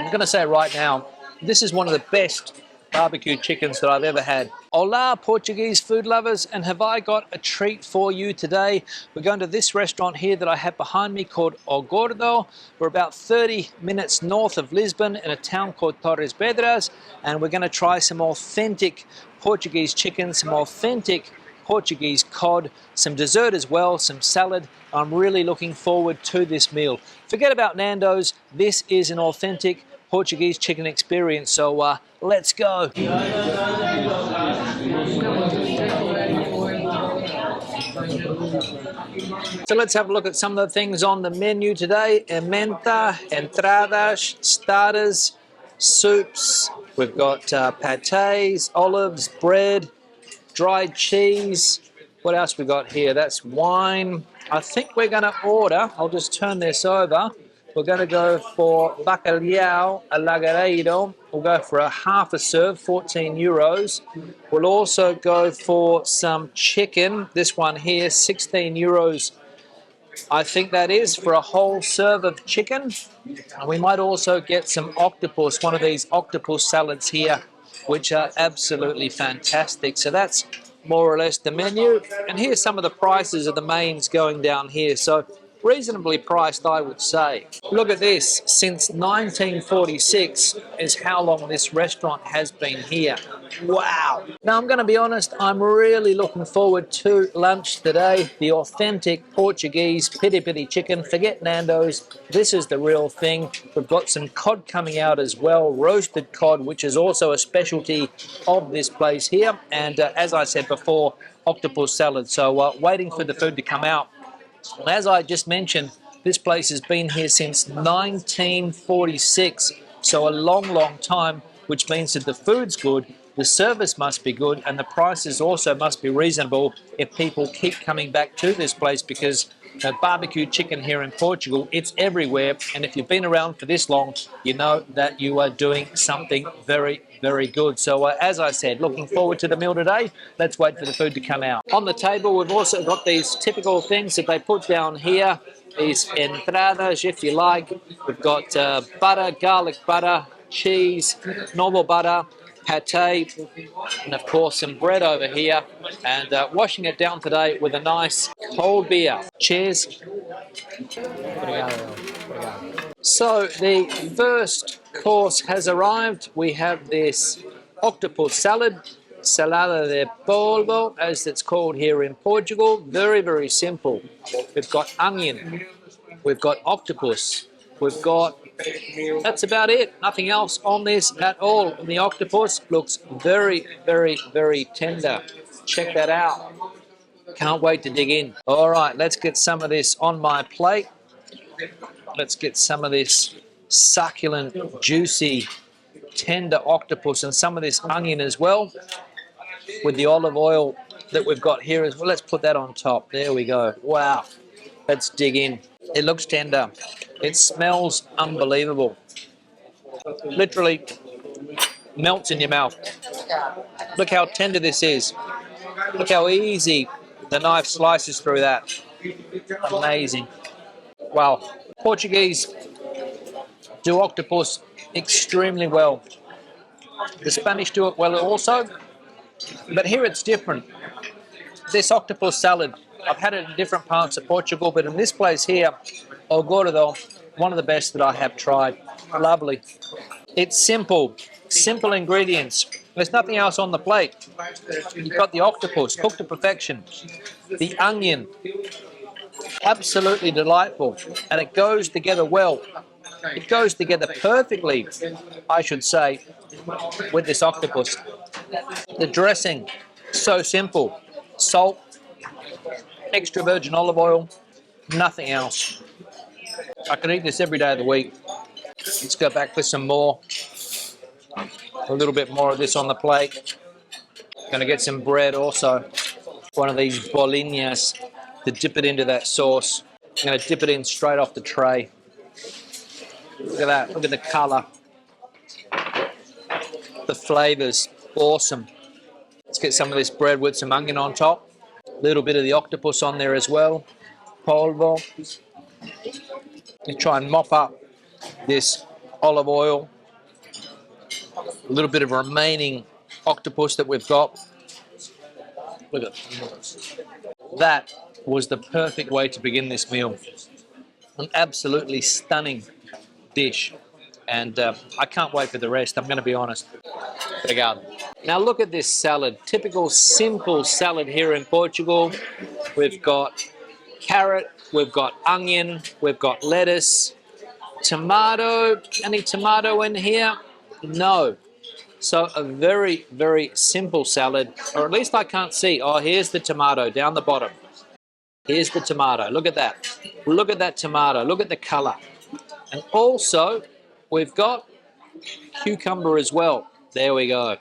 I'm going to say right now, this is one of the best barbecue chickens that I've ever had. Hola, Portuguese food lovers, and have I got a treat for you today. We're going to this restaurant here that I have behind me called O Gordo. We're about 30 minutes north of Lisbon in a town called Torres Vedras, and we're going to try some authentic Portuguese chicken, some authentic Portuguese cod, some dessert as well, some salad. I'm really looking forward to this meal. Forget about Nando's, this is an authentic Portuguese chicken experience, so let's go. So let's have a look at some of the things on the menu today. Ementa, entradas, starters, soups. We've got pâtés, olives, bread, dried cheese. What else we got here? That's wine. I think we're going to order, I'll just turn this over. We're going to go for bacalhau alagareiro. We'll go for a half a serve, 14 euros. We'll also go for some chicken. This one here, 16 euros. I think that is for a whole serve of chicken. And we might also get some octopus, one of these octopus salads here, which are absolutely fantastic. So that's more or less the menu. And here's some of the prices of the mains going down here. So reasonably priced, I would say. Look at this, since 1946 is how long this restaurant has been here. Wow. Now I'm going to be honest, I'm really looking forward to lunch today. The authentic Portuguese piri chicken. Forget Nando's, this is the real thing. We've got some cod coming out as well, roasted cod, which is also a specialty of this place here. And as I said before, octopus salad. So waiting for the food to come out. As I just mentioned, this place has been here since 1946, so a long time, which means that the food's good, the service must be good, and the prices also must be reasonable if people keep coming back to this place, because barbecue chicken here in Portugal, it's everywhere, and if you've been around for this long, you know that you are doing something very good. So as I said, looking forward to the meal today. Let's wait for the food to come out. On the table, we've also got these typical things that they put down here, these entradas, if you like. We've got butter, garlic butter, cheese, normal butter, pâté, and of course some bread over here, and washing it down today with a nice cold beer. Cheers. So the first course has arrived. We have this octopus salad, salada de polvo, as it's called here in Portugal. Very simple. We've got onion, we've got octopus, we've got, that's about it. Nothing else on this at all. And the octopus looks very tender. Check that out. Can't wait to dig in. All right, let's get some of this on my plate. Let's get some of this succulent, juicy, tender octopus and some of this onion as well, with the olive oil that we've got here as well. Let's put that on top. There we go. Wow. Let's dig in. It looks tender. It smells unbelievable. Literally melts in your mouth. Look how tender this is. Look how easy the knife slices through that. Amazing. Wow. Portuguese do octopus extremely well. The Spanish do it well also, but here it's different. This octopus salad, I've had it in different parts of Portugal, but in this place here, O Gordo, one of the best that I have tried. Lovely. It's simple ingredients. There's nothing else on the plate. You've got the octopus, cooked to perfection. The onion, absolutely delightful, and it goes together well. It goes together perfectly, I should say, with this octopus. The dressing, so simple. Salt, extra virgin olive oil, nothing else. I could eat this every day of the week. Let's go back for some more. A little bit more of this on the plate. Going to get some bread also. One of these bolinhas to dip it into that sauce. I'm going to dip it in straight off the tray. Look at that. Look at the colour. The flavours. Awesome. Let's get some of this bread with some onion on top. A little bit of the octopus on there as well. Polvo. You try and mop up this olive oil A little bit of remaining octopus that we've got. Look at that. Was the perfect way to begin this meal. An absolutely stunning dish. And I can't wait for the rest, I'm going to be honest. Obrigado. Now look at this salad. Typical simple salad here in Portugal. We've got carrot, we've got onion, we've got lettuce, tomato. Any tomato in here? No. So a very, very simple salad, or at least I can't see. Oh, here's the tomato down the bottom. Here's the tomato. Look at that. Look at that tomato. Look at the color. And also, we've got cucumber as well. There we go.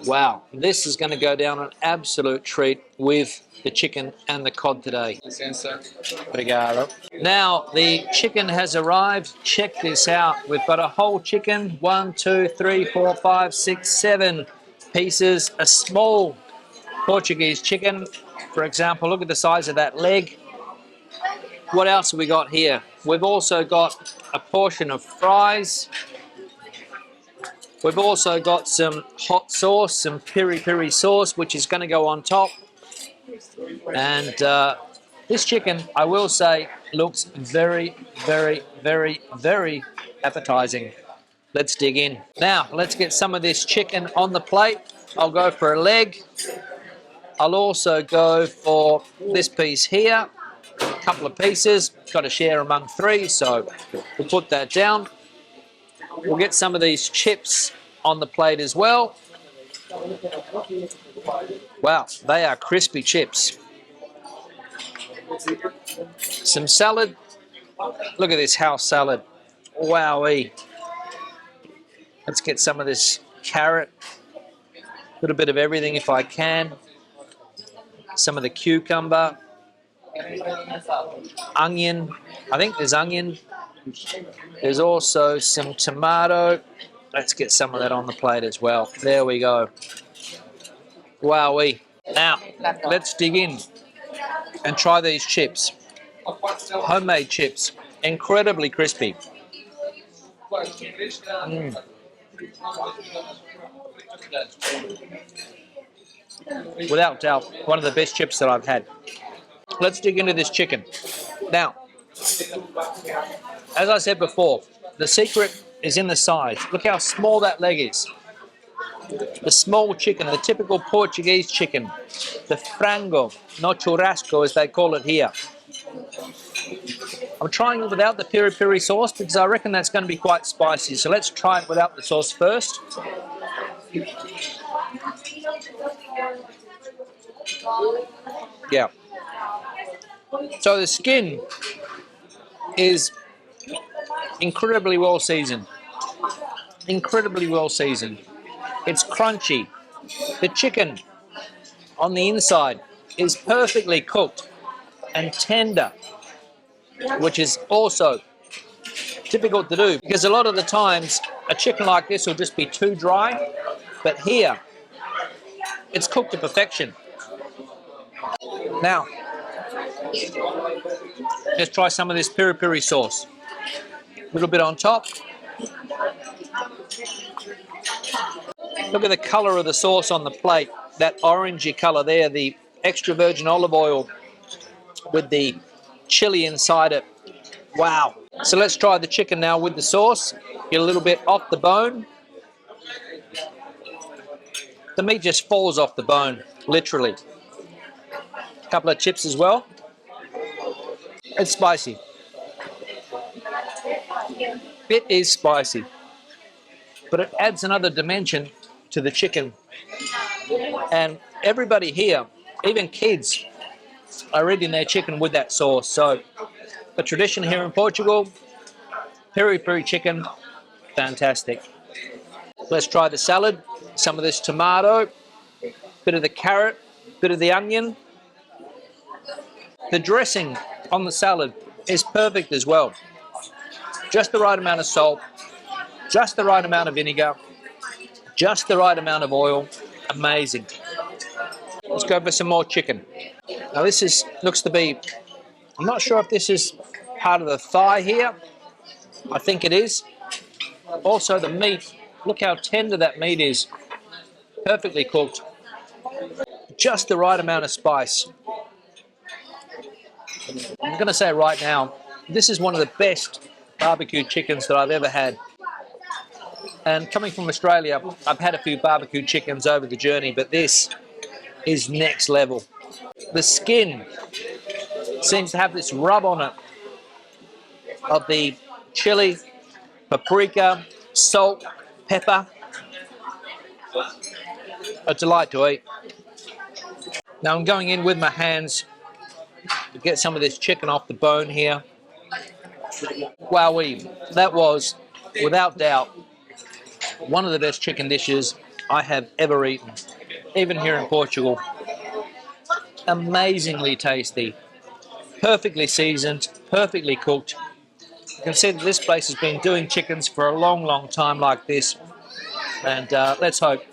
Wow, this is going to go down an absolute treat with the chicken and the cod today. Obrigado. Now, the chicken has arrived. Check this out. We've got a whole chicken. 1, 2, 3, 4, 5, 6, 7 pieces. A small Portuguese chicken. For example, look at the size of that leg. What else have we got here? We've also got a portion of fries. We've also got some hot sauce, some peri sauce, which is going to go on top. And this chicken, I will say, looks very, very, very, very appetizing. Let's dig in. Now, let's get some of this chicken on the plate. I'll go for a leg. I'll also go for this piece here. A couple of pieces. Got to share among 3, so we'll put that down. We'll get some of these chips on the plate as well. Wow, they are crispy chips. Some salad. Look at this house salad. Wowee. Let's get some of this carrot. A little bit of everything if I can. Some of the cucumber. Onion. I think there's onion. There's also some tomato. Let's get some of that on the plate as well. There we go. Wowee. Now, let's dig in and try these chips. Homemade chips. Incredibly crispy. Without doubt, one of the best chips that I've had. Let's dig into this chicken. Now, as I said before, the secret is in the size. Look how small that leg is. The small chicken, the typical Portuguese chicken. The frango, no churrasco as they call it here. I'm trying it without the peri sauce because I reckon that's going to be quite spicy. So let's try it without the sauce first. Yeah. So the skin is incredibly well seasoned. Incredibly well seasoned. It's crunchy. The chicken on the inside is perfectly cooked and tender, which is also difficult to do because a lot of the times a chicken like this will just be too dry, but here it's cooked to perfection. Now, let's try some of this peri sauce. A little bit on top. Look at the colour of the sauce on the plate. That orangey colour there, the extra virgin olive oil with the chili inside it. Wow. So let's try the chicken now with the sauce. Get a little bit off the bone. The meat just falls off the bone, literally. A couple of chips as well. It's spicy. It is spicy. But it adds another dimension to the chicken. And everybody here, even kids, are eating their chicken with that sauce. So a tradition here in Portugal, peri chicken, fantastic. Let's try the salad. Some of this tomato, bit of the carrot, bit of the onion. The dressing on the salad is perfect as well. Just the right amount of salt, just the right amount of vinegar, just the right amount of oil. Amazing. Let's go for some more chicken. Now this looks to be, I'm not sure if this is part of the thigh here. I think it is. Also the meat Look how tender that meat is. Perfectly cooked. Just the right amount of spice. I'm going to say right now, this is one of the best barbecue chickens that I've ever had. And coming from Australia, I've had a few barbecue chickens over the journey, but this is next level. The skin seems to have this rub on it of the chili, paprika, salt, pepper. A delight to eat. Now I'm going in with my hands to get some of this chicken off the bone here. Wowee, that was, without doubt, one of the best chicken dishes I have ever eaten, even here in Portugal. Amazingly tasty, perfectly seasoned, perfectly cooked. You can see that this place has been doing chickens for a long, long time like this, and let's hope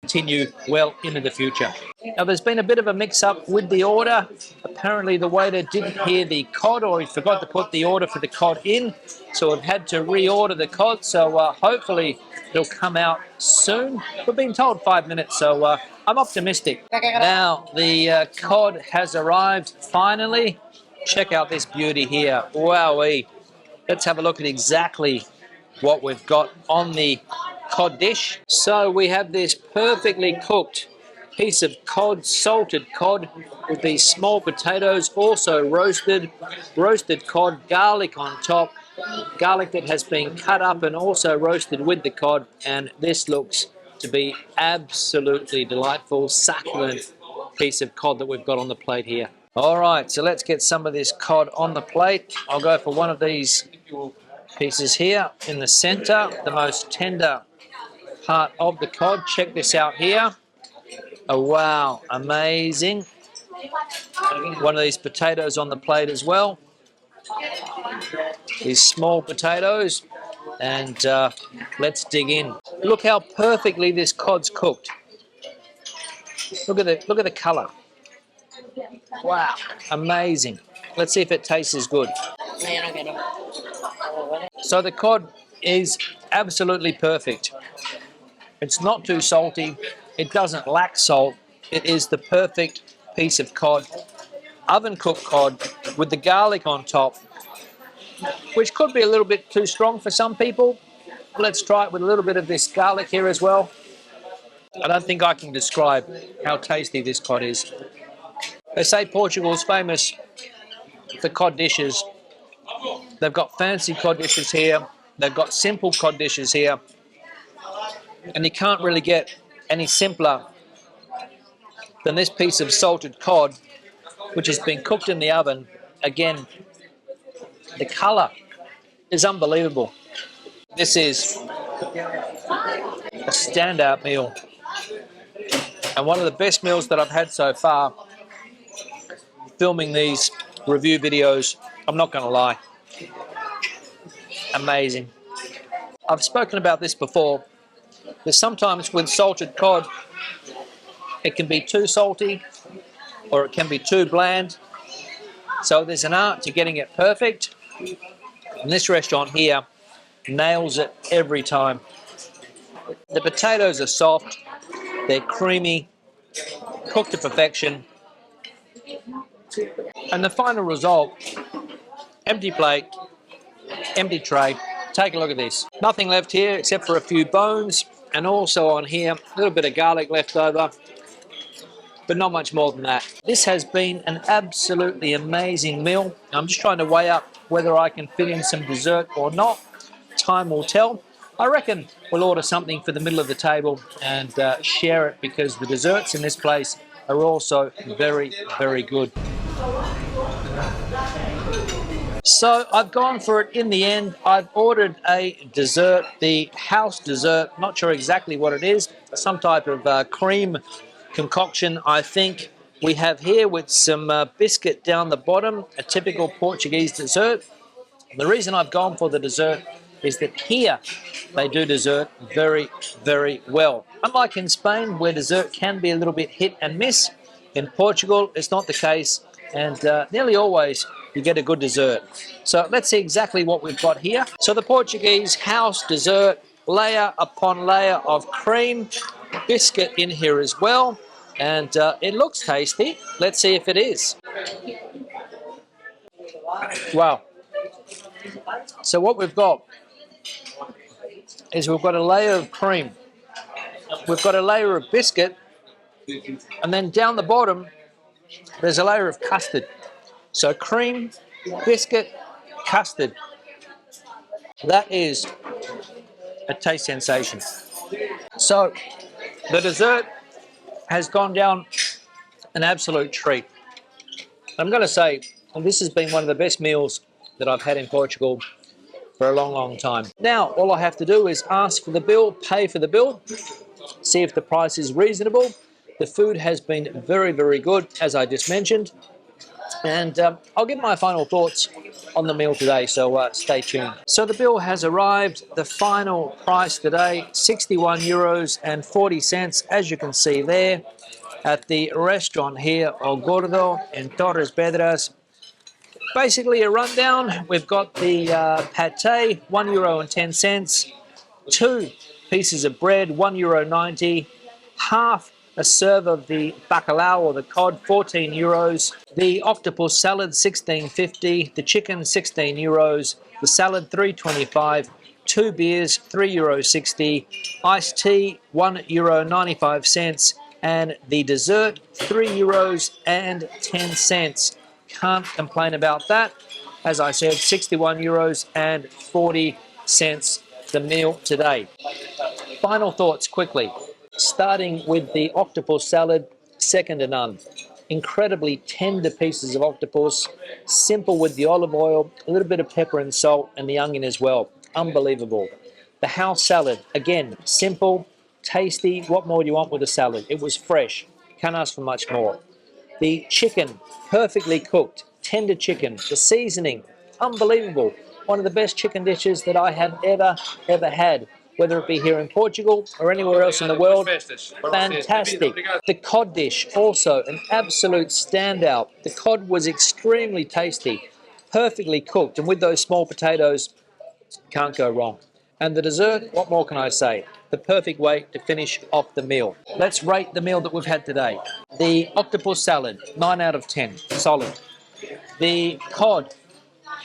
continue well into the future. Now there's been a bit of a mix-up with the order. Apparently the waiter didn't hear the cod, or he forgot to put the order for the cod in, so we've had to reorder the cod, so hopefully it'll come out soon. We've been told 5 minutes, so I'm optimistic. Now the cod has arrived finally. Check out this beauty here. Wowee. Let's have a look at exactly what we've got on the cod dish. So we have this perfectly cooked piece of cod, salted cod, with these small potatoes, also roasted cod, garlic on top, garlic that has been cut up and also roasted with the cod, and this looks to be absolutely delightful, succulent piece of cod that we've got on the plate here. All right, so let's get some of this cod on the plate. I'll go for one of these pieces here in the center, the most tender part of the cod. Check this out here. Oh wow, amazing. One of these potatoes on the plate as well. These small potatoes, and let's dig in. Look how perfectly this cod's cooked. Look at the color. Wow, amazing. Let's see if it tastes as good. So the cod is absolutely perfect. It's not too salty. It doesn't lack salt. It is the perfect piece of cod, oven cooked cod with the garlic on top, which could be a little bit too strong for some people. Let's try it with a little bit of this garlic here as well. I don't think I can describe how tasty this cod is. They say Portugal's famous for cod dishes. They've got fancy cod dishes here. They've got simple cod dishes here. And you can't really get any simpler than this piece of salted cod, which has been cooked in the oven. Again, the colour is unbelievable. This is a standout meal, and one of the best meals that I've had so far filming these review videos. I'm not going to lie. Amazing. I've spoken about this before. There's sometimes with salted cod, it can be too salty or it can be too bland. So there's an art to getting it perfect. And this restaurant here nails it every time. The potatoes are soft, they're creamy, cooked to perfection. And the final result, empty plate, empty tray. Take a look at this. Nothing left here except for a few bones, and also on here, a little bit of garlic left over, but not much more than that. This has been an absolutely amazing meal. I'm just trying to weigh up whether I can fit in some dessert or not. Time will tell. I reckon we'll order something for the middle of the table and share it, because the desserts in this place are also very, very good. So I've gone for it in the end. I've ordered a dessert, the house dessert. Not sure exactly what it is. Some type of cream concoction, I think we have here, with some biscuit down the bottom, a typical Portuguese dessert. The reason I've gone for the dessert is that here they do dessert very, very well. Unlike in Spain, where dessert can be a little bit hit and miss, in Portugal it's not the case, and nearly always you get a good dessert. So let's see exactly what we've got here. So the Portuguese house dessert layer upon layer of cream, biscuit in here as well, and it looks tasty. Let's see if it is. Wow. So what we've got is we've got a layer of cream, we've got a layer of biscuit, and then down the bottom there's a layer of custard. So cream, biscuit, custard. That is a taste sensation. So the dessert has gone down an absolute treat. I'm going to say this has been one of the best meals that I've had in Portugal for a long, long time. Now, all I have to do is ask for the bill, pay for the bill, see if the price is reasonable. The food has been very, very good, as I just mentioned. And I'll give my final thoughts on the meal today, so stay tuned. So the bill has arrived. The final price today, 61 euros and 40 cents, as you can see there, at the restaurant here, El Gordo in Torres Vedras. Basically a rundown, we've got the pate, €1.10, 2 pieces of bread, €1.90, half a serve of the bacalhau or the cod, 14 euros, the octopus salad, 16.50, the chicken, 16 euros, the salad, 3.25, 2 beers, €3.60, iced tea, €1.95, and the dessert, €3.10. Can't complain about that. As I said, 61 euros and 40 cents the meal today. Final thoughts quickly. Starting with the octopus salad, second to none. Incredibly tender pieces of octopus, simple with the olive oil, a little bit of pepper and salt, and the onion as well. Unbelievable. The house salad, again, simple, tasty. What more do you want with a salad? It was fresh. Can't ask for much more. The chicken, perfectly cooked, tender chicken. The seasoning, unbelievable. One of the best chicken dishes that I have ever had, whether it be here in Portugal or anywhere else in the world. Fantastic. The cod dish, also an absolute standout. The cod was extremely tasty, perfectly cooked, and with those small potatoes, can't go wrong. And the dessert, what more can I say? The perfect way to finish off the meal. Let's rate the meal that we've had today. The octopus salad, 9 out of 10, solid. The cod,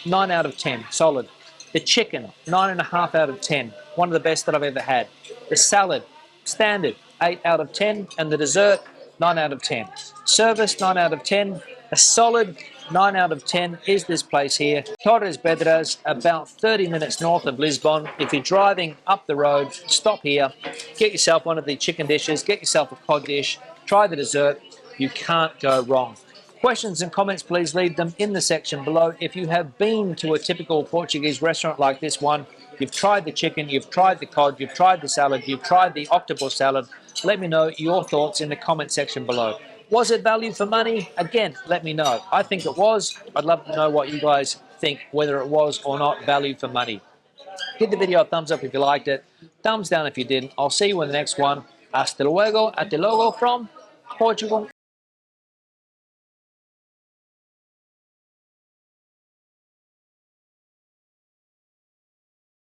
9 out of 10, solid. The chicken, 9.5 out of 10, one of the best that I've ever had. The salad, standard, 8 out of 10, and the dessert, 9 out of 10. Service, 9 out of 10. A solid 9 out of 10 is this place here. Torres Vedras, about 30 minutes north of Lisbon. If you're driving up the road, stop here, get yourself one of the chicken dishes, get yourself a cod dish, try the dessert. You can't go wrong. Questions and comments, please leave them in the section below. If you have been to a typical Portuguese restaurant like this one, you've tried the chicken, you've tried the cod, you've tried the salad, you've tried the octopus salad, let me know your thoughts in the comment section below. Was it value for money? Again, let me know. I think it was. I'd love to know what you guys think, whether it was or not value for money. Give the video a thumbs up if you liked it. Thumbs down if you didn't. I'll see you in the next one. Hasta luego from Portugal.